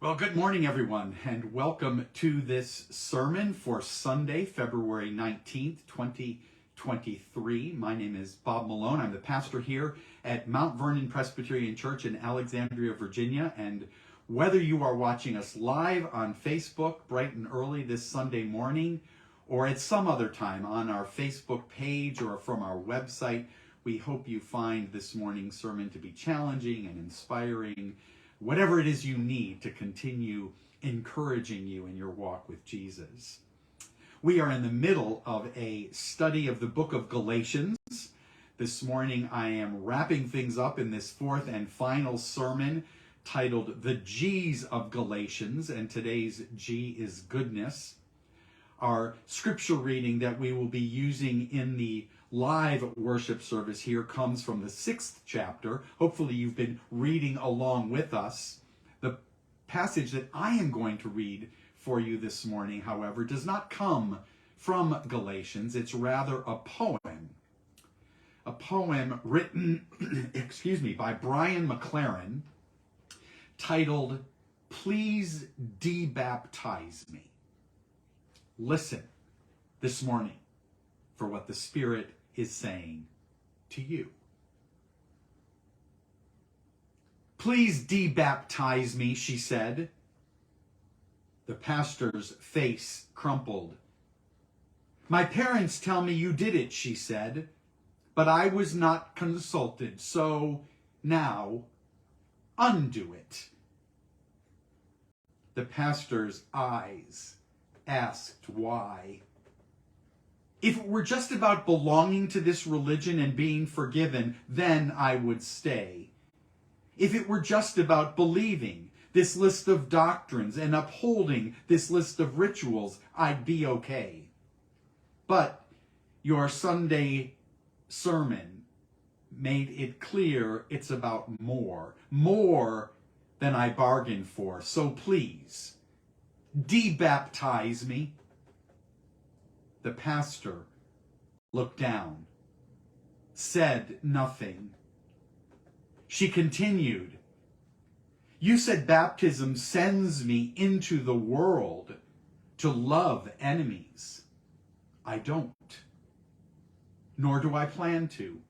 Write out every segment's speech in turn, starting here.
Well, good morning, everyone, and welcome to this sermon for Sunday, February 19th, 2023. My name is Bob Malone. I'm the pastor here at Mount Vernon Presbyterian Church in Alexandria, Virginia. And whether you are watching us live on Facebook bright and early this Sunday morning, or at some other time on our Facebook page or from our website, we hope you find this morning's sermon to be challenging and inspiring, whatever it is you need to continue encouraging you in your walk with Jesus. We are in the middle of a study of the book of Galatians. This morning I am wrapping things up in this fourth and final sermon titled The G's of Galatians, and today's G is goodness. Our scripture reading that we will be using in the live worship service here comes from the 6th chapter. Hopefully you've been reading along with us. The passage that I am going to read for you this morning, however, does not come from Galatians. It's rather a poem. A poem written, by Brian McLaren, titled, "Please Debaptize Me." Listen this morning for what the Spirit is saying to you. "Please debaptize me," she said. The pastor's face crumpled. "My parents tell me you did it," she said, "but I was not consulted, so now undo it." The pastor's eyes asked why. "If it were just about belonging to this religion and being forgiven, then I would stay. If it were just about believing this list of doctrines and upholding this list of rituals, I'd be okay. But your Sunday sermon made it clear it's about more than I bargained for. So please, debaptize me." The pastor looked down, said nothing. She continued, "You said baptism sends me into the world to love enemies. I don't. Nor do I plan to.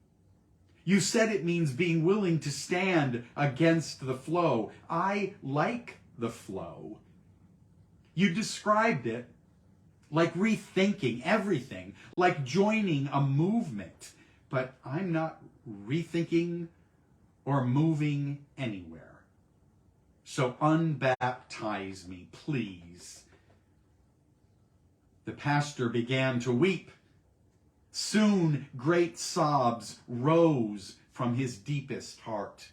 You said it means being willing to stand against the flow. I like the flow. You described it like rethinking everything, like joining a movement. But I'm not rethinking or moving anywhere. So unbaptize me, please." The pastor began to weep. Soon great sobs rose from his deepest heart.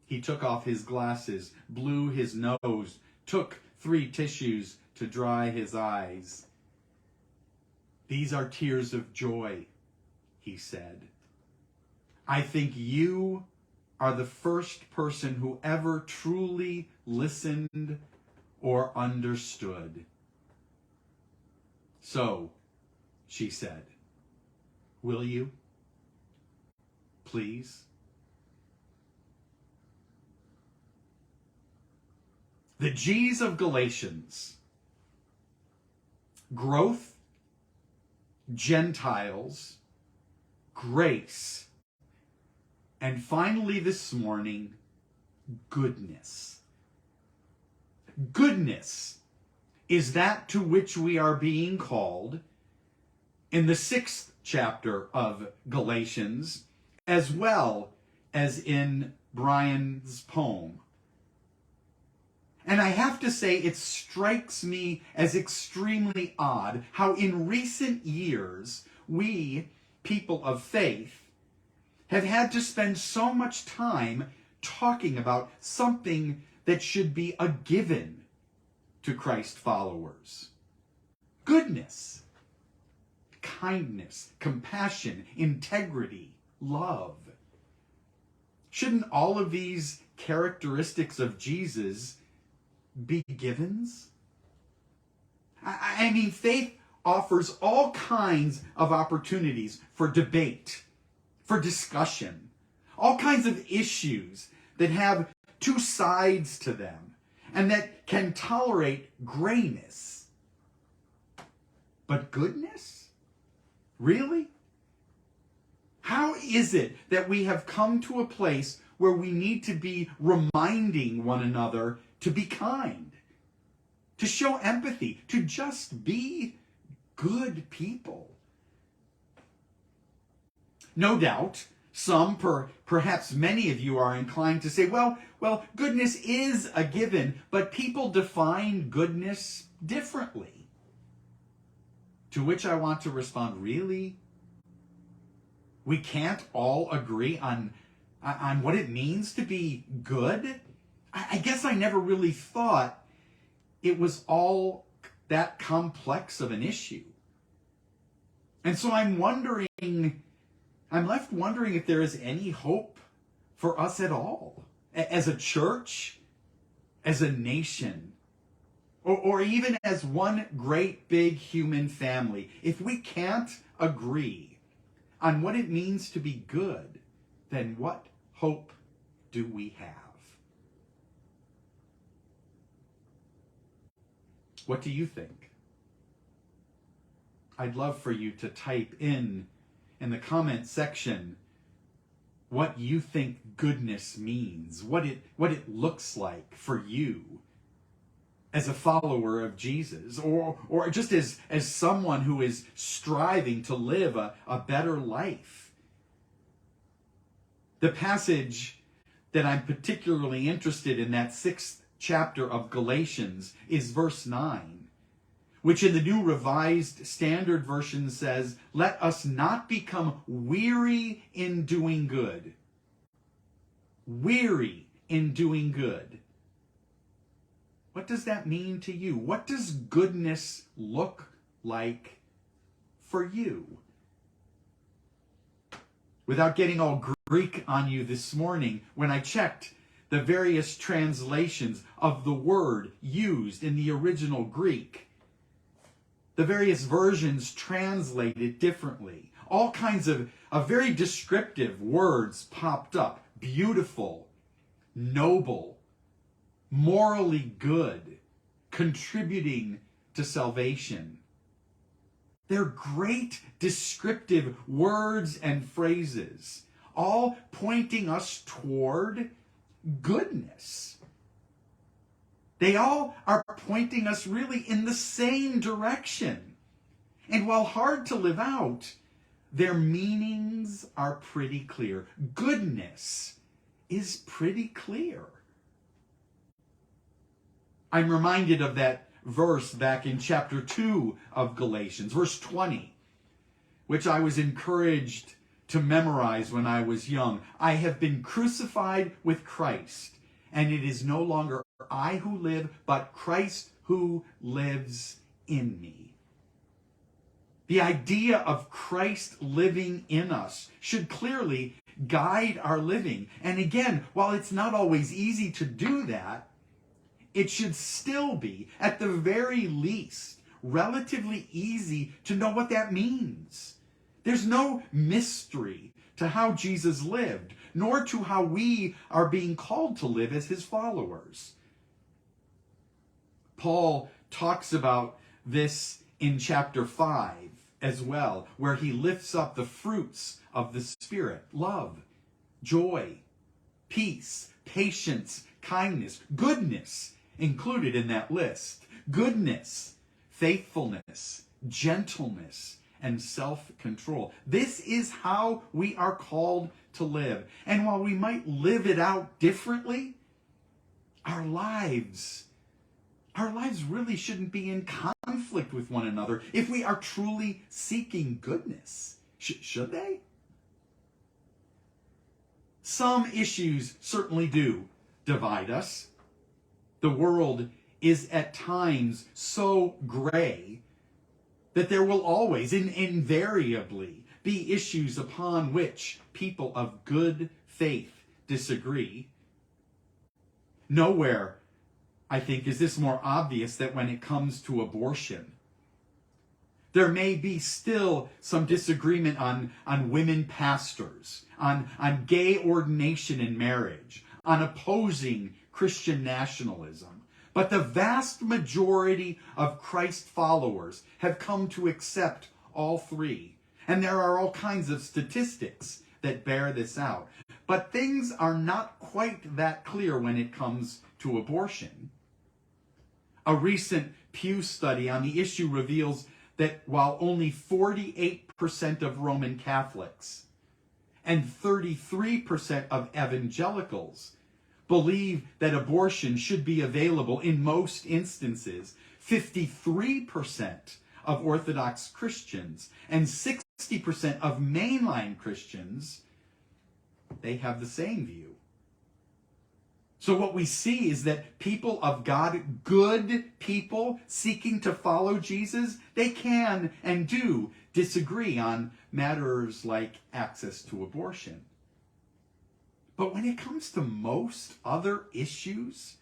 He took off his glasses, blew his nose, took 3 tissues to dry his eyes. "These are tears of joy," he said. "I think you are the first person who ever truly listened or understood." "So," she said, "will you? Please?" The G's of Galatians: growth, Gentiles, grace, and finally this morning, goodness. Goodness is that to which we are being called in the 6th chapter of Galatians, as well as in Brian's poem. And I have to say, it strikes me as extremely odd how in recent years, we, people of faith, have had to spend so much time talking about something that should be a given to Christ followers. Goodness, kindness, compassion, integrity, love. Shouldn't all of these characteristics of Jesus be givens? I mean, faith offers all kinds of opportunities for debate, for discussion, all kinds of issues that have two sides to them. and that can tolerate grayness. But goodness? Really? How is it that we have come to a place where we need to be reminding one another to be kind, to show empathy, to just be good people? No doubt, some, perhaps many of you are inclined to say, well, goodness is a given, but people define goodness differently. To which I want to respond, really? We can't all agree on what it means to be good? I guess I never really thought it was all that complex of an issue. And so I'm left wondering if there is any hope for us at all, as a church, as a nation, or even as one great big human family. If we can't agree on what it means to be good, then what hope do we have? What do you think? I'd love for you to type in the comment section what you think goodness means, what it looks like for you as a follower of Jesus, or just as someone who is striving to live a better life. The passage that I'm particularly interested in, that 6th chapter of Galatians, is verse 9, which in the New Revised Standard Version says, "Let us not become weary in doing good." Weary in doing good. What does that mean to you? What does goodness look like for you? Without getting all Greek on you this morning, when I checked the various translations of the word used in the original Greek, the various versions translate it differently. All kinds of very descriptive words popped up. Beautiful, noble, morally good, contributing to salvation. They're great descriptive words and phrases, all pointing us toward goodness. They all are pointing us really in the same direction. And while hard to live out, their meanings are pretty clear. Goodness is pretty clear. I'm reminded of that verse back in chapter 2 of Galatians, verse 20, which I was encouraged to memorize when I was young. "I have been crucified with Christ, and it is no longer I who live, but Christ who lives in me." The idea of Christ living in us should clearly guide our living. And again, while it's not always easy to do that, it should still be, at the very least, relatively easy to know what that means. There's no mystery to how Jesus lived, nor to how we are being called to live as his followers. Paul talks about this in chapter 5 as well, where he lifts up the fruits of the Spirit: love, joy, peace, patience, kindness, goodness included in that list. Goodness, faithfulness, gentleness, and self-control. This is how we are called to live. And while we might live it out differently, our lives really shouldn't be in conflict with one another if we are truly seeking goodness. Should they? Some issues certainly do divide us. The world is at times so gray that there will always, invariably, be issues upon which people of good faith disagree. Nowhere, I think, is this more obvious than when it comes to abortion. There may be still some disagreement on women pastors, on gay ordination in marriage, on opposing Christian nationalism. But the vast majority of Christ followers have come to accept all three. And there are all kinds of statistics that bear this out. But things are not quite that clear when it comes to abortion. A recent Pew study on the issue reveals that while only 48% of Roman Catholics and 33% of evangelicals believe that abortion should be available in most instances, 53% of Orthodox Christians and 60% of mainline Christians, they have the same view. So what we see is that people of God, good people seeking to follow Jesus, they can and do disagree on matters like access to abortion. But when it comes to most other issues,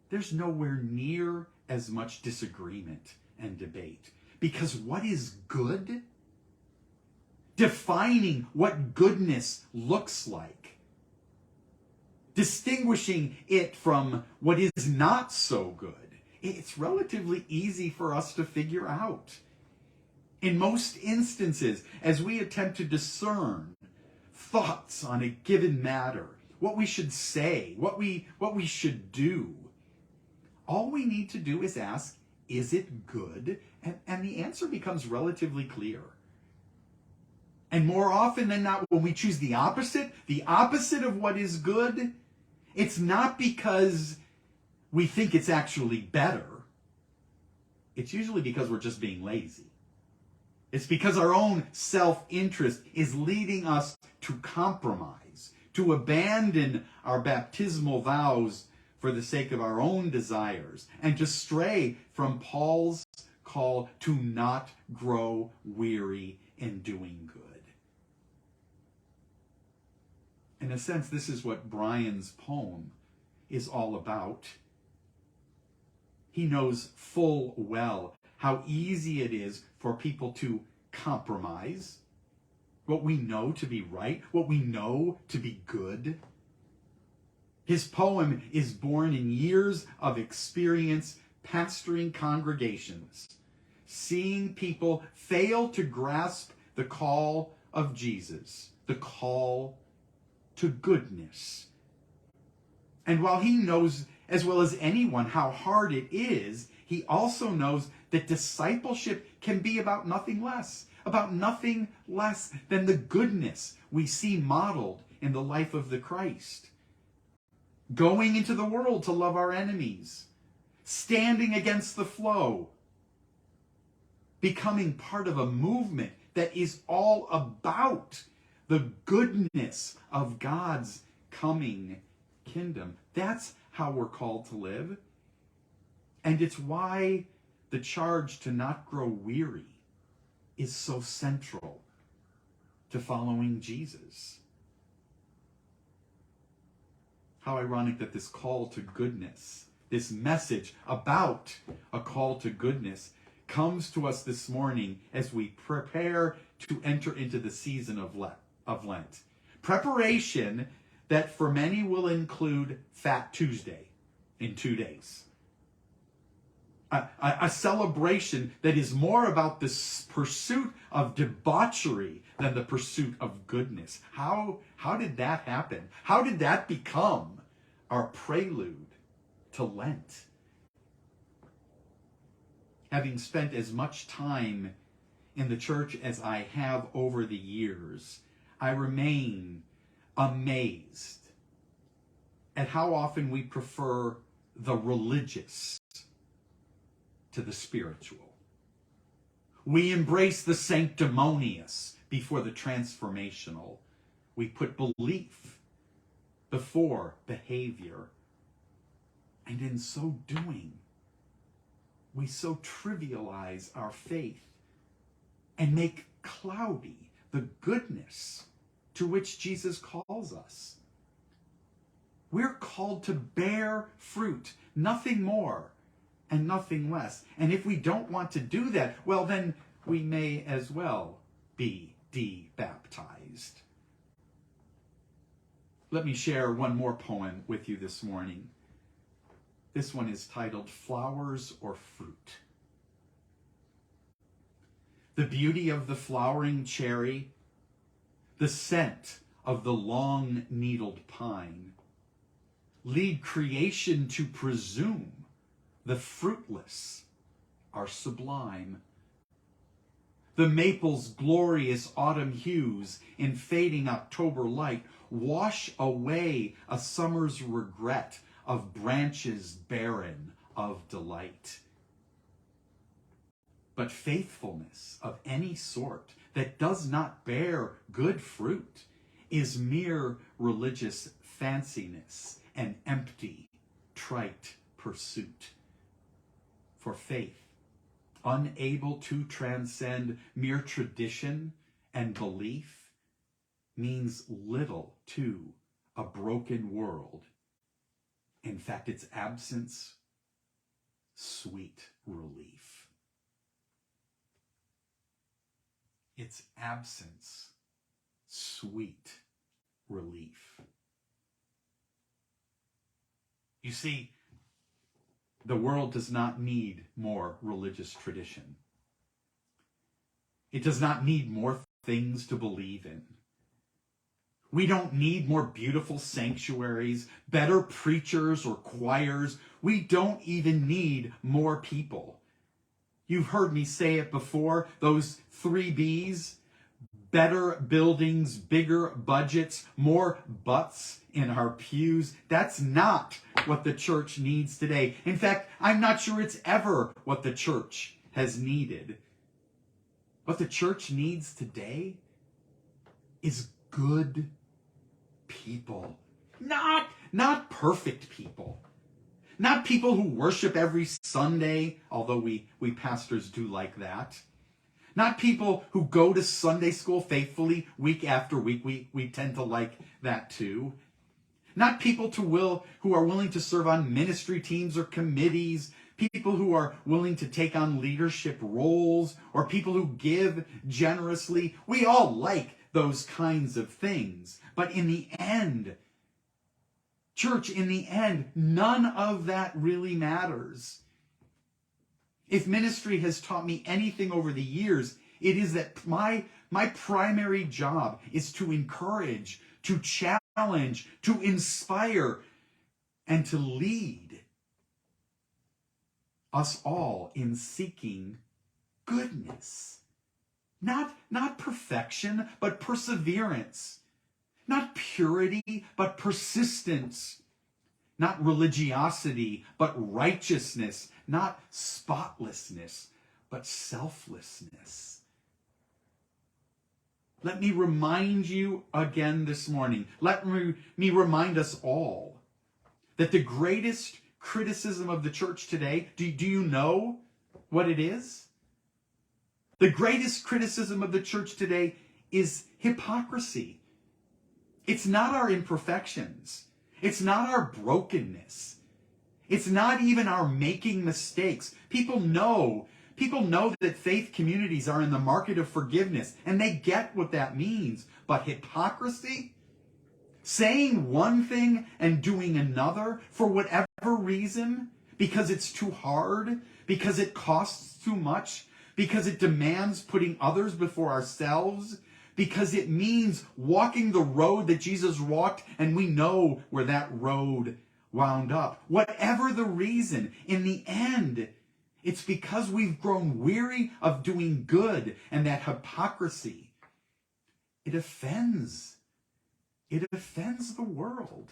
there's nowhere near as much disagreement and debate. Because what is good? Defining what goodness looks like, distinguishing it from what is not so good, it's relatively easy for us to figure out. In most instances, as we attempt to discern thoughts on a given matter, what we should say, what we should do, all we need to do is ask, is it good? And the answer becomes relatively clear. And more often than not, when we choose the opposite of what is good, it's not because we think it's actually better. It's usually because we're just being lazy. It's because our own self-interest is leading us to compromise, to abandon our baptismal vows for the sake of our own desires, and to stray from Paul's call to not grow weary in doing good. In a sense, this is what Brian's poem is all about. He knows full well how easy it is for people to compromise what we know to be right, what we know to be good. His poem is born in years of experience pastoring congregations, seeing people fail to grasp the call of Jesus, the call to goodness. And while he knows as well as anyone how hard it is, he also knows that discipleship can be about nothing less than the goodness we see modeled in the life of the Christ. Going into the world to love our enemies, standing against the flow, becoming part of a movement that is all about the goodness of God's coming kingdom. That's how we're called to live. And it's why the charge to not grow weary is so central to following Jesus. How ironic that this call to goodness, this message about a call to goodness, comes to us this morning as we prepare to enter into the season of Lent. Preparation that for many will include Fat Tuesday in 2 days. A celebration that is more about the pursuit of debauchery than the pursuit of goodness. How did that happen? How did that become our prelude to Lent? Having spent as much time in the church as I have over the years, I remain amazed at how often we prefer the religious to the spiritual. We embrace the sanctimonious before the transformational. We put belief before behavior. And in so doing, we so trivialize our faith and make cloudy the goodness to which Jesus calls us. We're called to bear fruit, nothing more and nothing less. And if we don't want to do that, well, then we may as well be de-baptized. Let me share one more poem with you this morning. This one is titled Flowers or Fruit. The beauty of the flowering cherry, the scent of the long-needled pine, lead creation to presume the fruitless are sublime. The maple's glorious autumn hues in fading October light wash away a summer's regret of branches barren of delight. But faithfulness of any sort that does not bear good fruit is mere religious fanciness and empty, trite pursuit. For faith, unable to transcend mere tradition and belief, means little to a broken world. In fact, its absence, sweet relief. Its absence, sweet relief. You see, the world does not need more religious tradition. It does not need more things to believe in. We don't need more beautiful sanctuaries, better preachers or choirs. We don't even need more people. You've heard me say it before, those 3 B's: better buildings, bigger budgets, more butts in our pews. That's not what the church needs today. In fact, I'm not sure it's ever what the church has needed. What the church needs today is good people. Not perfect people. Not people who worship every Sunday, although we pastors do like that. Not people who go to Sunday school faithfully week after week. We tend to like that too. Not people who are willing to serve on ministry teams or committees. People who are willing to take on leadership roles, or people who give generously. We all like those kinds of things. But in the end, church, in the end, none of that really matters. If ministry has taught me anything over the years, it is that my primary job is to encourage, to challenge, to inspire, and to lead us all in seeking goodness. Not perfection, but perseverance. Not purity, but persistence. Not religiosity, but righteousness. Not spotlessness, but selflessness. Let me remind you again this morning. Let me remind us all that the greatest criticism of the church today, do you know what it is? The greatest criticism of the church today is hypocrisy. It's not our imperfections. It's not our brokenness. It's not even our making mistakes. People know that faith communities are in the market of forgiveness, and they get what that means. But hypocrisy, saying one thing and doing another for whatever reason, because it's too hard, because it costs too much, because it demands putting others before ourselves, because it means walking the road that Jesus walked, and we know where that road wound up. Whatever the reason, in the end, it's because we've grown weary of doing good, and that hypocrisy, it offends. It offends the world.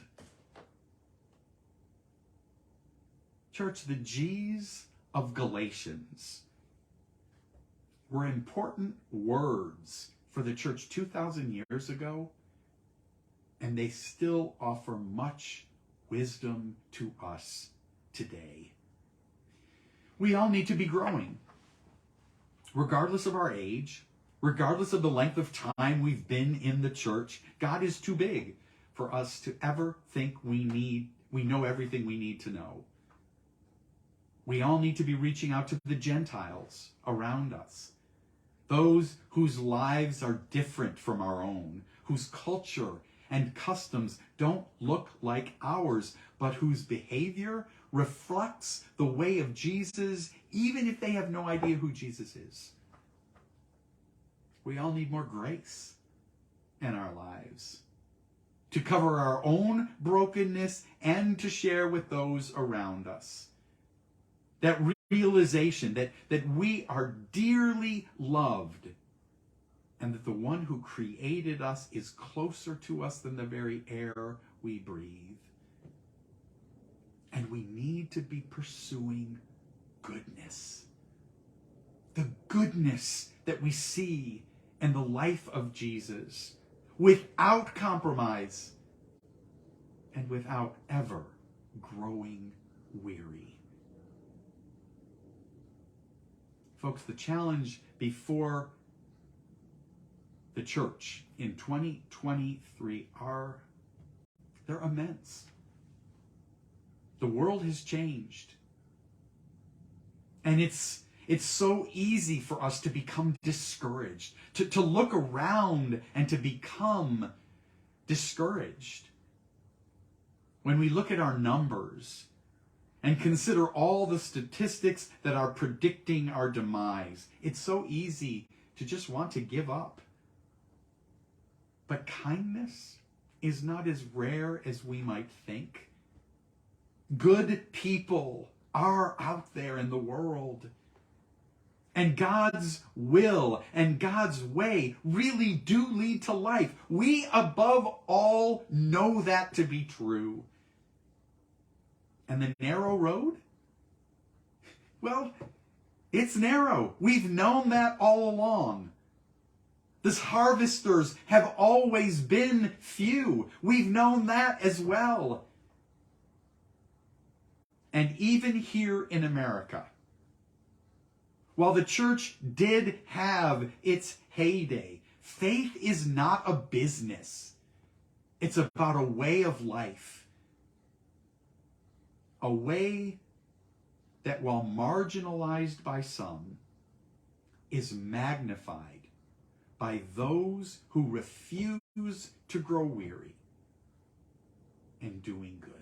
Church, the G's of Galatians were important words for the church 2,000 years ago, and they still offer much wisdom to us today. We all need to be growing, regardless of our age, regardless of the length of time we've been in the church. God is too big for us to ever think we know everything we need to know. We all need to be reaching out to the Gentiles around us, those whose lives are different from our own, whose culture and customs don't look like ours, but whose behavior reflects the way of Jesus, even if they have no idea who Jesus is. We all need more grace in our lives to cover our own brokenness and to share with those around us. That realization that we are dearly loved and that the one who created us is closer to us than the very air we breathe. And we need to be pursuing goodness. The goodness that we see in the life of Jesus without compromise and without ever growing weary. Folks, the challenge before the church in 2023 they're immense. The world has changed. And it's so easy for us to become discouraged, to look around and to become discouraged. When we look at our numbers and consider all the statistics that are predicting our demise, it's so easy to just want to give up. But kindness is not as rare as we might think. Good people are out there in the world. And God's will and God's way really do lead to life. We, above all, know that to be true. And the narrow road? Well, it's narrow. We've known that all along. The harvesters have always been few. We've known that as well. And even here in America, while the church did have its heyday, faith is not a business. It's about a way of life. A way that, while marginalized by some, is magnified by those who refuse to grow weary in doing good.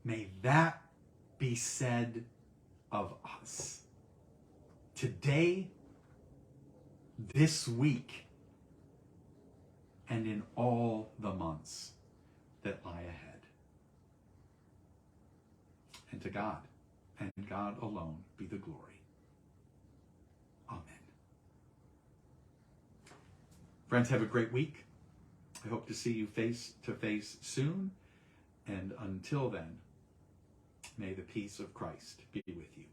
May that be said of us today, this week, and in all the months that lie ahead. And to God, and God alone, be the glory. Amen. Friends, have a great week. I hope to see you face to face soon. And until then, may the peace of Christ be with you.